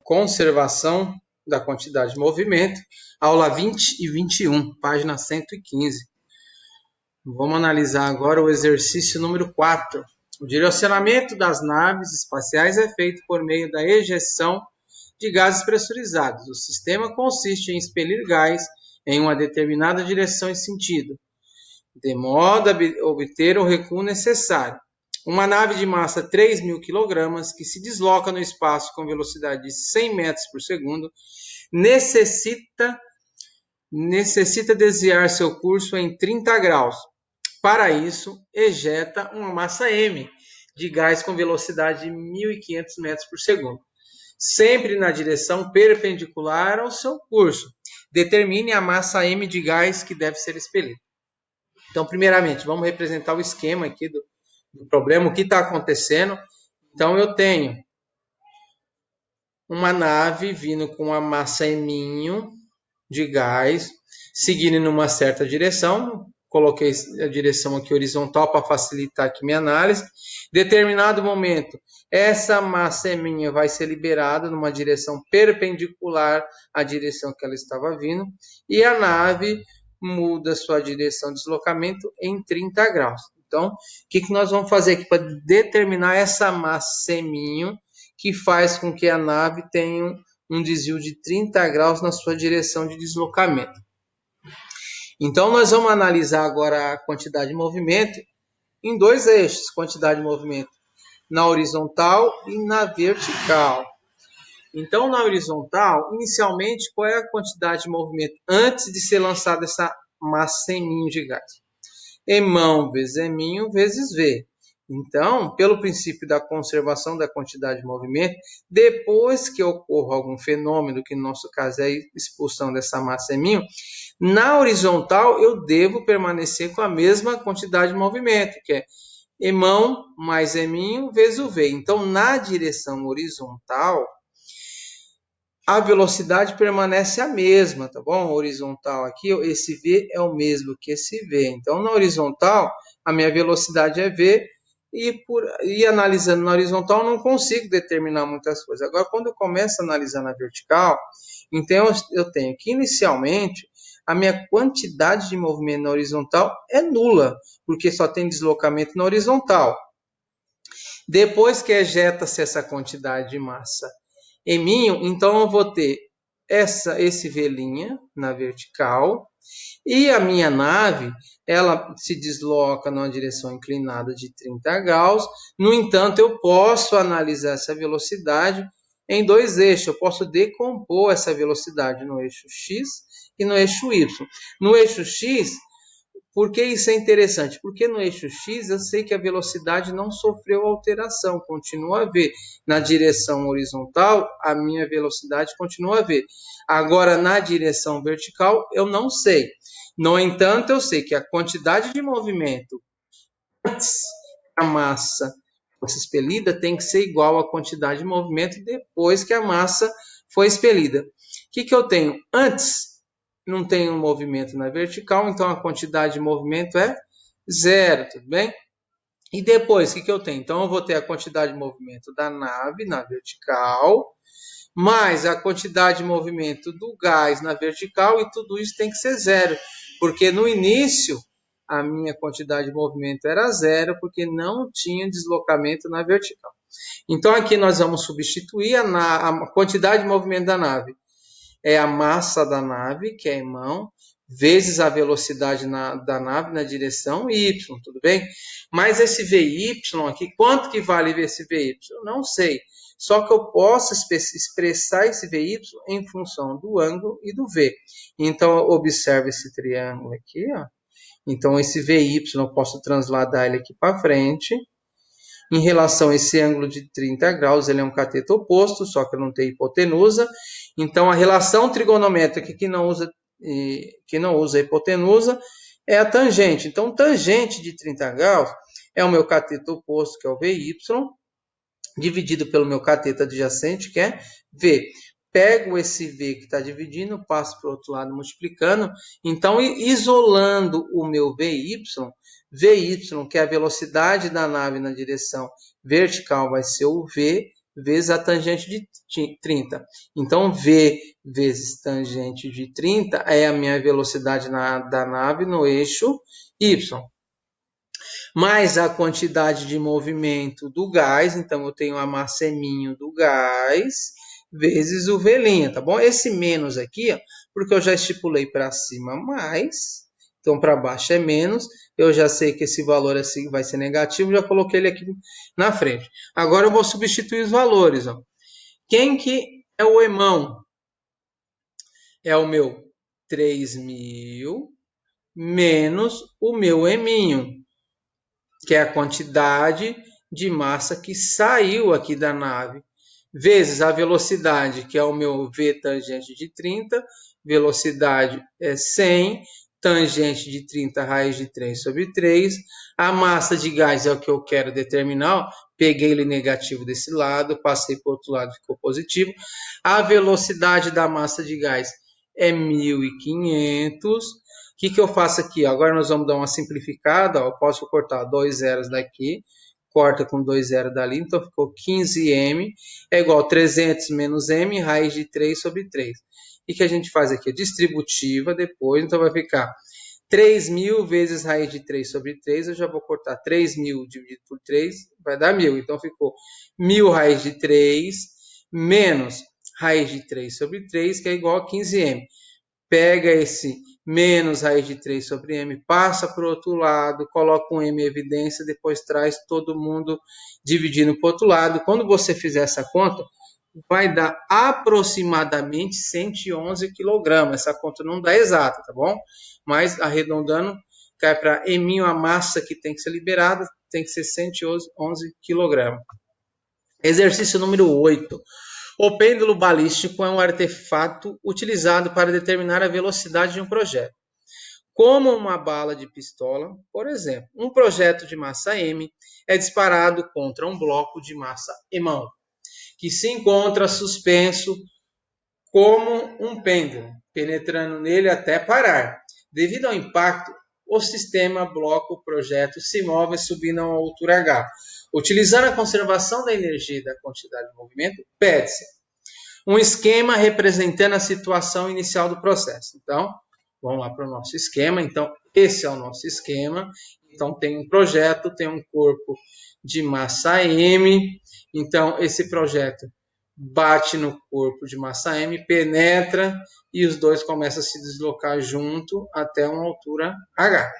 conservação da quantidade de movimento, aula 20 e 21, página 115. Vamos analisar agora o exercício número 4. O direcionamento das naves espaciais é feito por meio da ejeção de gases pressurizados. O sistema consiste em expelir gás em uma determinada direção e sentido, de modo a obter o recuo necessário. Uma nave de massa 3.000 kg que se desloca no espaço com velocidade de 100 metros por segundo necessita desviar seu curso em 30 graus. Para isso, ejeta uma massa m de gás com velocidade de 1.500 metros por segundo, sempre na direção perpendicular ao seu curso. Determine a massa m de gás que deve ser expelida. Então, primeiramente, vamos representar o esquema aqui do problema, o que está acontecendo. Então, eu tenho uma nave vindo com uma massa m de gás, seguindo numa certa direção. Coloquei a direção aqui horizontal para facilitar aqui minha análise. Determinado momento, essa massa m vai ser liberada numa direção perpendicular à direção que ela estava vindo, e a nave muda sua direção de deslocamento em 30 graus. Então, o que nós vamos fazer aqui para determinar essa massa m que faz com que a nave tenha um desvio de 30 graus na sua direção de deslocamento? Então, nós vamos analisar agora a quantidade de movimento em dois eixos, quantidade de movimento na horizontal e na vertical. Então, na horizontal, inicialmente, qual é a quantidade de movimento antes de ser lançada essa massa m de gás? Mão vezes m vezes v. Então, pelo princípio da conservação da quantidade de movimento, depois que ocorra algum fenômeno, que no nosso caso é a expulsão dessa massa m, na horizontal eu devo permanecer com a mesma quantidade de movimento, que é mão mais m vezes o v. Então, na direção horizontal, a velocidade permanece a mesma, tá bom? Horizontal aqui, esse v é o mesmo que esse v. Então, na horizontal, a minha velocidade é v, e analisando na horizontal, eu não consigo determinar muitas coisas. Agora, quando eu começo a analisar na vertical, então eu tenho que, inicialmente, a minha quantidade de movimento na horizontal é nula, porque só tem deslocamento na horizontal. Depois que ejeta-se essa quantidade de massa m, então eu vou ter esse v' na vertical, e a minha nave, ela se desloca numa direção inclinada de 30 graus. No entanto, eu posso analisar essa velocidade em dois eixos. Eu posso decompor essa velocidade no eixo x e no eixo y. No eixo x, por que isso é interessante? Porque no eixo x eu sei que a velocidade não sofreu alteração, continua a v. Na direção horizontal, a minha velocidade continua a v. Agora, na direção vertical, eu não sei. No entanto, eu sei que a quantidade de movimento antes que a massa fosse expelida tem que ser igual à quantidade de movimento depois que a massa foi expelida. O que eu tenho? Antes, não tem um movimento na vertical, então a quantidade de movimento é zero, tudo bem? E depois, o que eu tenho? Então, eu vou ter a quantidade de movimento da nave na vertical, mais a quantidade de movimento do gás na vertical, e tudo isso tem que ser zero, porque no início a minha quantidade de movimento era zero, porque não tinha deslocamento na vertical. Então, aqui nós vamos substituir a quantidade de movimento da nave. É a massa da nave, que é mão, vezes a velocidade da nave na direção y, tudo bem? Mas esse VY aqui, quanto que vale esse VY? Eu não sei. Só que eu posso expressar esse VY em função do ângulo e do V. Então, observe esse triângulo aqui, ó. Então, esse VY eu posso transladar ele aqui para frente. Em relação a esse ângulo de 30 graus, ele é um cateto oposto, só que não tem hipotenusa. Então, a relação trigonométrica que não usa hipotenusa é a tangente. Então, tangente de 30 graus é o meu cateto oposto, que é o VY, dividido pelo meu cateto adjacente, que é V. Pego esse V que está dividindo, passo para o outro lado multiplicando. Então, isolando o meu VY, que é a velocidade da nave na direção vertical, vai ser o V, vezes a tangente de 30. Então, V vezes tangente de 30 é a minha velocidade da nave no eixo Y. Mais a quantidade de movimento do gás, então eu tenho a massa M do gás, vezes o V', tá bom? Esse menos aqui, ó, porque eu já estipulei para cima mais, então para baixo é menos, eu já sei que esse valor assim vai ser negativo, já coloquei ele aqui na frente. Agora eu vou substituir os valores, ó. Quem que é o emão? É o meu 3.000 menos o meu eminho, que é a quantidade de massa que saiu aqui da nave, vezes a velocidade, que é o meu V tangente de 30, velocidade é 100, tangente de 30 raiz de 3 sobre 3, a massa de gás é o que eu quero determinar, peguei ele negativo desse lado, passei para o outro lado, ficou positivo, a velocidade da massa de gás é 1.500, que eu faço aqui? Agora nós vamos dar uma simplificada. Eu posso cortar 2 zeros daqui, corta com 2 zeros dali, então ficou 15m é igual a 300 menos m, raiz de 3 sobre 3. O que a gente faz aqui? Distributiva depois, então vai ficar 3.000 vezes raiz de 3 sobre 3, eu já vou cortar 3.000 dividido por 3, vai dar 1.000. Então ficou 1.000 raiz de 3 menos raiz de 3 sobre 3, que é igual a 15m. Pega esse menos raiz de 3 sobre m, passa para o outro lado, coloca um m em evidência, depois traz todo mundo dividindo para o outro lado. Quando você fizer essa conta, vai dar aproximadamente 111 kg. Essa conta não dá exata, tá bom? Mas arredondando, cai para m, a massa que tem que ser liberada, tem que ser 111 kg. Exercício número 8. O pêndulo balístico é um artefato utilizado para determinar a velocidade de um projeto, como uma bala de pistola, por exemplo. Um projeto de massa m é disparado contra um bloco de massa m, que se encontra suspenso como um pêndulo, penetrando nele até parar. Devido ao impacto, o sistema bloco o projeto se move subindo a uma altura h. Utilizando a conservação da energia e da quantidade de movimento, pede-se um esquema representando a situação inicial do processo. Então, vamos lá para o nosso esquema. Então, esse é o nosso esquema. Então, tem um projeto, tem um corpo de massa M. Então, esse projeto bate no corpo de massa M, penetra e os dois começam a se deslocar junto até uma altura H.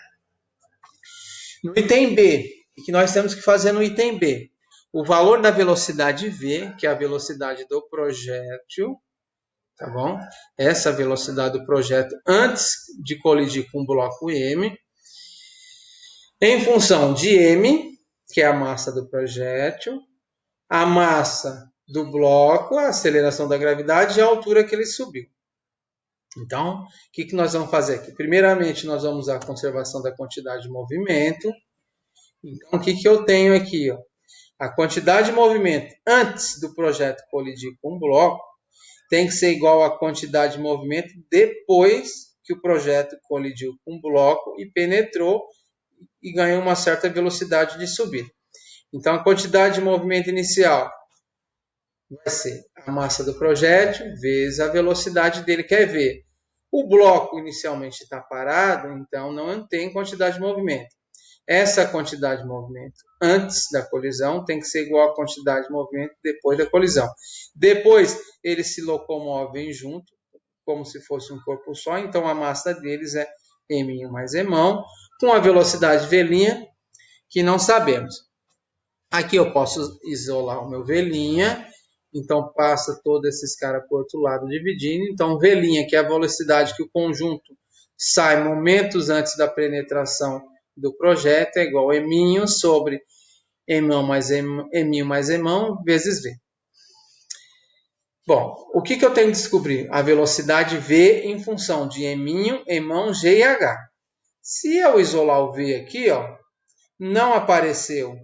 No item B, o que nós temos que fazer no item B? O valor da velocidade V, que é a velocidade do projétil, tá bom? Essa velocidade do projétil antes de colidir com o bloco M, em função de M, que é a massa do projétil, a massa do bloco, a aceleração da gravidade e a altura que ele subiu. Então, o que nós vamos fazer aqui? Primeiramente, nós vamos usar a conservação da quantidade de movimento. Então, o que eu tenho aqui? Ó? A quantidade de movimento antes do projeto colidir com o bloco tem que ser igual à quantidade de movimento depois que o projeto colidiu com o bloco e penetrou e ganhou uma certa velocidade de subida. Então, a quantidade de movimento inicial vai ser a massa do projétil vezes a velocidade dele, quer ver. O bloco inicialmente está parado, então não tem quantidade de movimento. Essa quantidade de movimento antes da colisão tem que ser igual à quantidade de movimento depois da colisão. Depois, eles se locomovem junto, como se fosse um corpo só, então a massa deles é m mais m, com a velocidade v', que não sabemos. Aqui eu posso isolar o meu v', então passa todos esses caras para o outro lado dividindo. Então v', que é a velocidade que o conjunto sai momentos antes da penetração do projeto, é igual a m sobre m mais m vezes v. Bom, o que eu tenho que descobrir? A velocidade v em função de m, g e h. Se eu isolar o v aqui, ó, não apareceu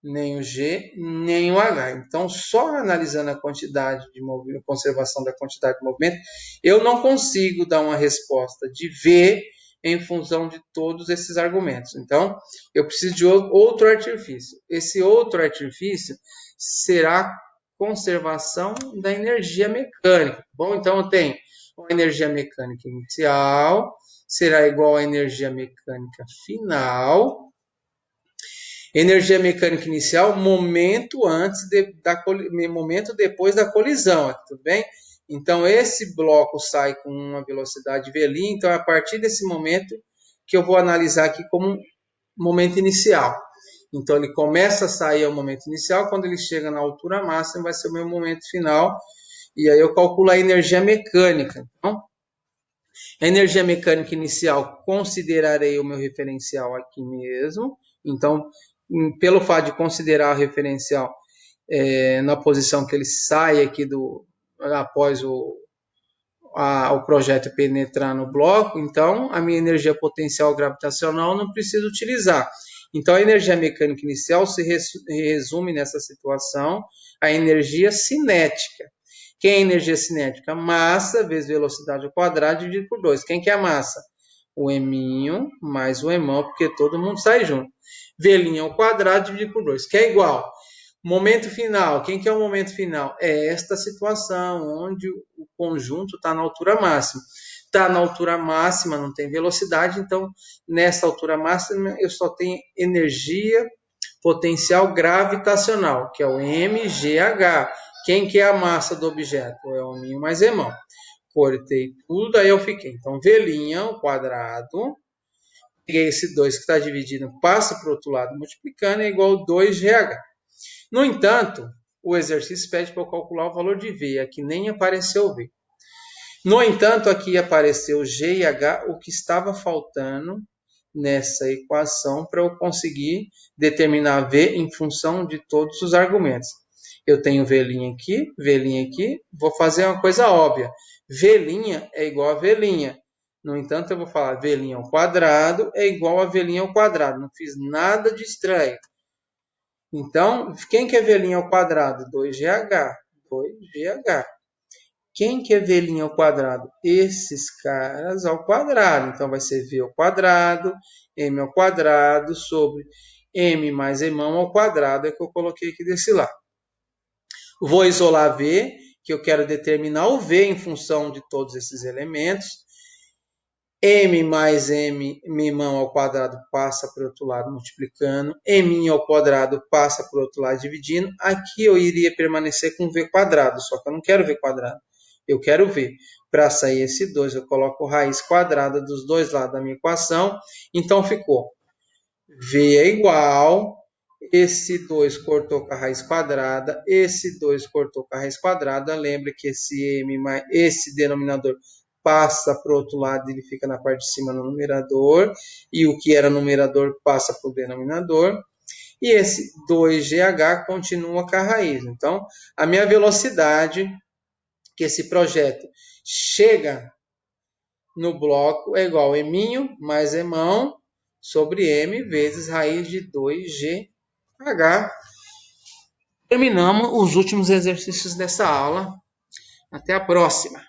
nem o G, nem o H. Então, só analisando a quantidade de movimento, conservação da quantidade de movimento, eu não consigo dar uma resposta de V em função de todos esses argumentos. Então, eu preciso de outro artifício. Esse outro artifício será conservação da energia mecânica. Bom, então eu tenho a energia mecânica inicial será igual à energia mecânica final. Energia mecânica inicial, momento antes momento depois da colisão, aqui, tudo bem? Então esse bloco sai com uma velocidade v', então é a partir desse momento que eu vou analisar aqui como momento inicial. Então ele começa a sair ao momento inicial, quando ele chega na altura máxima vai ser o meu momento final, e aí eu calculo a energia mecânica. Então, a energia mecânica inicial, considerarei o meu referencial aqui mesmo. Então, pelo fato de considerar o referencial na posição que ele sai aqui após o projeto penetrar no bloco, então a minha energia potencial gravitacional não preciso utilizar. Então, a energia mecânica inicial se resume nessa situação a energia cinética. Quem é a energia cinética? Massa vezes velocidade ao quadrado dividido por 2. Quem que é a massa? O eminho mais o emão, porque todo mundo sai junto. V' ao quadrado dividido por 2, que é igual. Momento final. Quem que é o momento final? É esta situação, onde o conjunto está na altura máxima. Está na altura máxima, não tem velocidade, então, nessa altura máxima, eu só tenho energia potencial gravitacional, que é o mgh. Quem que é a massa do objeto? É o μ mais emão. Cortei tudo, aí eu fiquei. Então, V' ao quadrado, peguei esse 2 que está dividindo, passa para o outro lado multiplicando, é igual a 2GH. No entanto, o exercício pede para eu calcular o valor de V, aqui nem apareceu V. No entanto, aqui apareceu G e H, o que estava faltando nessa equação para eu conseguir determinar V em função de todos os argumentos. Eu tenho V' aqui, vou fazer uma coisa óbvia. V' é igual a V'. No entanto, eu vou falar V' ao quadrado é igual a V' ao quadrado. Não fiz nada de estranho. Então, quem que é V' ao quadrado? 2GH. 2GH. Quem que é V' ao quadrado? Esses caras ao quadrado. Então, vai ser V ao quadrado, M ao quadrado, sobre M mais emão ao quadrado, é que eu coloquei aqui desse lado. Vou isolar V, que eu quero determinar o V em função de todos esses elementos. M mais M, emão ao quadrado, passa para o outro lado multiplicando. M ao quadrado passa para o outro lado dividindo. Aqui eu iria permanecer com V quadrado, só que eu não quero V quadrado. Eu quero V. Para sair esse 2, eu coloco raiz quadrada dos dois lados da minha equação. Então, ficou V é igual, esse 2 cortou com a raiz quadrada, esse 2 cortou com a raiz quadrada. Lembre que esse denominador passa para o outro lado, ele fica na parte de cima no numerador, e o que era numerador passa para o denominador. E esse 2GH continua com a raiz. Então, a minha velocidade que esse projeto chega no bloco é igual a eminho mais emão sobre m vezes raiz de 2GH. Terminamos os últimos exercícios dessa aula. Até a próxima!